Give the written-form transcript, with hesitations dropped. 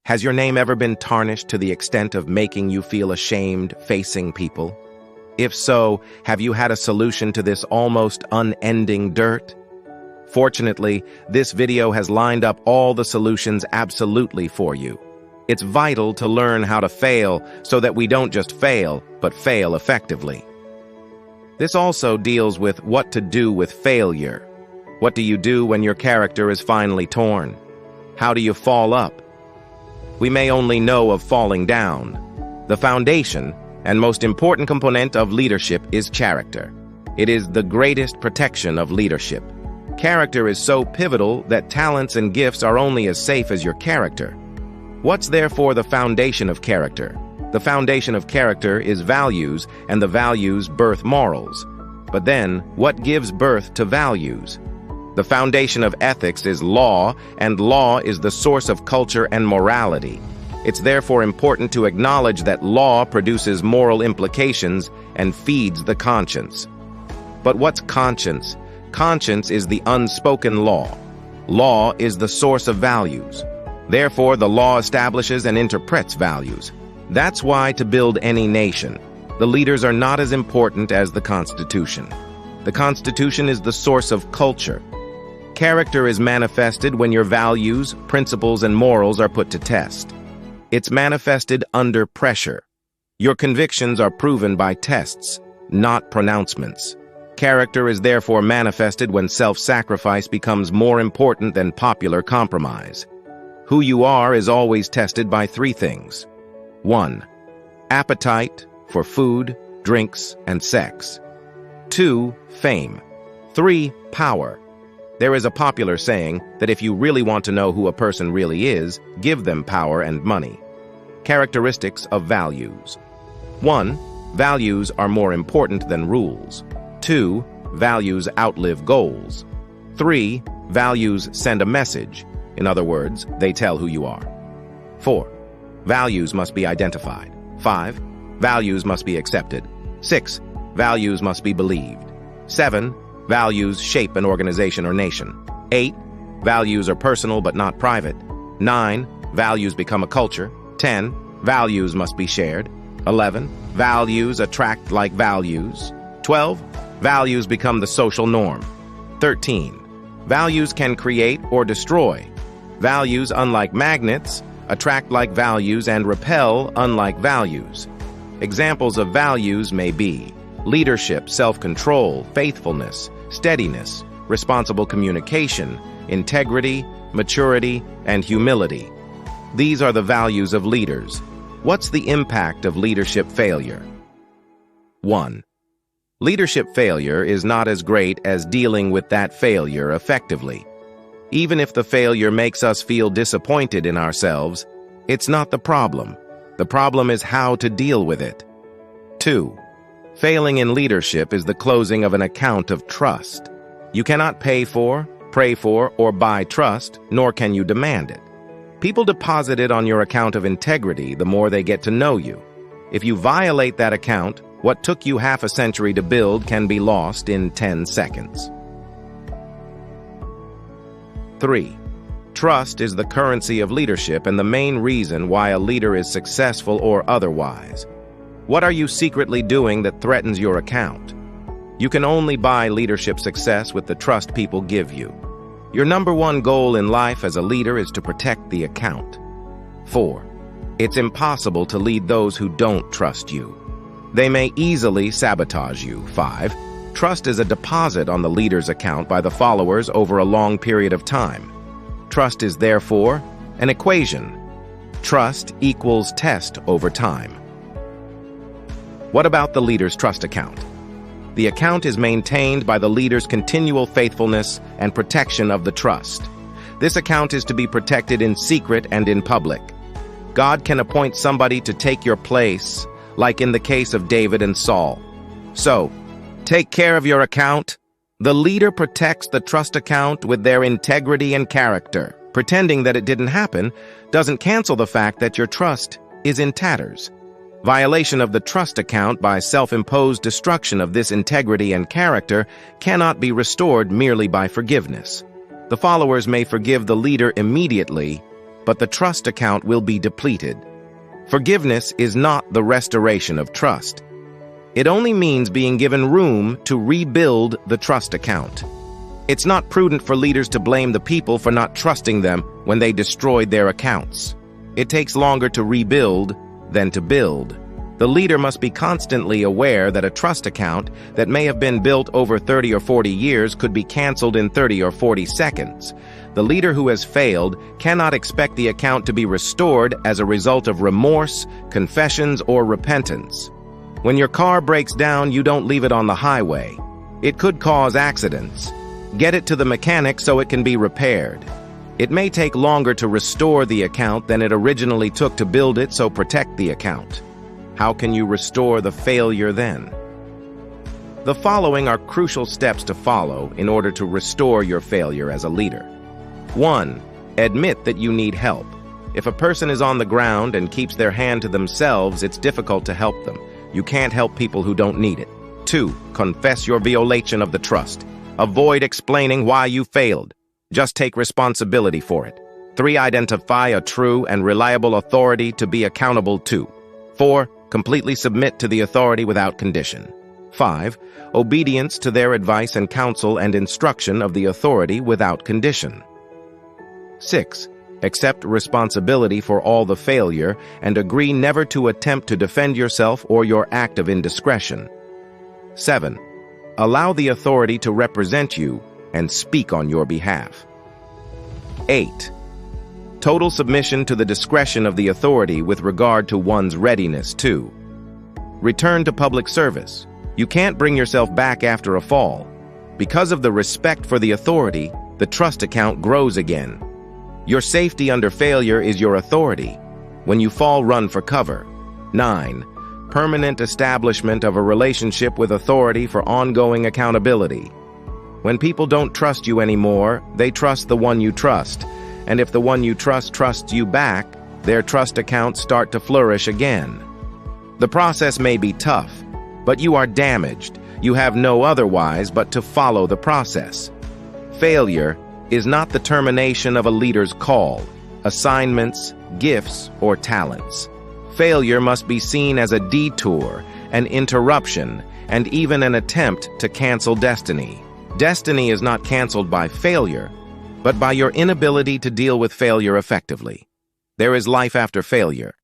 Has your name ever been tarnished to the extent of making you feel ashamed facing people? If so, have you had a solution to this almost unending dirt? Fortunately, this video has lined up all the solutions absolutely for you. It's vital to learn how to fail so that we don't just fail, but fail effectively. This also deals with what to do with failure. What do you do when your character is finally torn? How do you fall up? We may only know of falling down. The foundation and most important component of leadership is character. It is the greatest protection of leadership. Character is so pivotal that talents and gifts are only as safe as your character. What's therefore the foundation of character? The foundation of character is values, and the values birth morals. But then, what gives birth to values? The foundation of ethics is law, and law is the source of culture and morality. It's therefore important to acknowledge that law produces moral implications and feeds the conscience. But what's conscience? Conscience is the unspoken law. Law is the source of values. Therefore, the law establishes and interprets values. That's why, to build any nation, the leaders are not as important as the Constitution. The Constitution is the source of culture. Character is manifested when your values, principles, and morals are put to test. It's manifested under pressure. Your convictions are proven by tests, not pronouncements. Character is therefore manifested when self-sacrifice becomes more important than popular compromise. Who you are is always tested by three things. 1. Appetite for food, drinks, and sex. 2. Fame. 3. Power. There is a popular saying that if you really want to know who a person really is, give them power and money. Characteristics of values. 1. Values are more important than rules. 2. Values outlive goals. 3. Values send a message. In other words, they tell who you are. 4. Values must be identified. 5. Values must be accepted. 6. Values must be believed. 7. Values shape an organization or nation. 8. Values are personal but not private. 9. Values become a culture. 10. Values must be shared. 11. Values attract like values. 12. Values become the social norm. 13. Values can create or destroy. Values, unlike magnets, attract like values and repel unlike values. Examples of values may be leadership, self-control, faithfulness, steadiness, responsible communication, integrity, maturity, and humility. These are the values of leaders. What's the impact of leadership failure? 1. Leadership failure is not as great as dealing with that failure effectively. Even if the failure makes us feel disappointed in ourselves, it's not the problem. The problem is how to deal with it. 2. Failing in leadership is the closing of an account of trust. You cannot pay for, pray for, or buy trust, nor can you demand it. People deposit it on your account of integrity the more they get to know you. If you violate that account, what took you half a century to build can be lost in 10 seconds. 3. Trust is the currency of leadership and the main reason why a leader is successful or otherwise. What are you secretly doing that threatens your account? You can only buy leadership success with the trust people give you. Your number one goal in life as a leader is to protect the account. 4. It's impossible to lead those who don't trust you. They may easily sabotage you. 5. Trust is a deposit on the leader's account by the followers over a long period of time. Trust is therefore an equation. Trust equals test over time. What about the leader's trust account? The account is maintained by the leader's continual faithfulness and protection of the trust. This account is to be protected in secret and in public. God can appoint somebody to take your place, like in the case of David and Saul. So, take care of your account. The leader protects the trust account with their integrity and character. Pretending that it didn't happen doesn't cancel the fact that your trust is in tatters. Violation of the trust account by self-imposed destruction of this integrity and character cannot be restored merely by forgiveness. The followers may forgive the leader immediately, but the trust account will be depleted. Forgiveness is not the restoration of trust. It only means being given room to rebuild the trust account. It's not prudent for leaders to blame the people for not trusting them when they destroyed their accounts. It takes longer to rebuild than to build. The leader must be constantly aware that a trust account that may have been built over 30 or 40 years could be canceled in 30 or 40 seconds. The leader who has failed cannot expect the account to be restored as a result of remorse, confessions, or repentance. When your car breaks down, you don't leave it on the highway. It could cause accidents. Get it to the mechanic so it can be repaired. It may take longer to restore the account than it originally took to build it, so protect the account. How can you restore the failure then? The following are crucial steps to follow in order to restore your failure as a leader. 1. Admit that you need help. If a person is on the ground and keeps their hand to themselves, it's difficult to help them. You can't help people who don't need it. 2. Confess your violation of the trust. Avoid explaining why you failed. Just take responsibility for it. 3. Identify a true and reliable authority to be accountable to. 4. Completely submit to the authority without condition. 5. Obedience to their advice and counsel and instruction of the authority without condition. 6. Accept responsibility for all the failure and agree never to attempt to defend yourself or your act of indiscretion. 7. Allow the authority to represent you and speak on your behalf. 8. Total submission to the discretion of the authority with regard to one's readiness to. Return to public service. You can't bring yourself back after a fall. Because of the respect for the authority, the trust account grows again. Your safety under failure is your authority. When you fall, run for cover. 9. Permanent establishment of a relationship with authority for ongoing accountability. When people don't trust you anymore, they trust the one you trust. And if the one you trust trusts you back, their trust accounts start to flourish again. The process may be tough, but you are damaged. You have no otherwise but to follow the process. Failure is not the termination of a leader's call, assignments, gifts, or talents. Failure must be seen as a detour, an interruption, and even an attempt to cancel destiny. Destiny is not canceled by failure, but by your inability to deal with failure effectively. There is life after failure.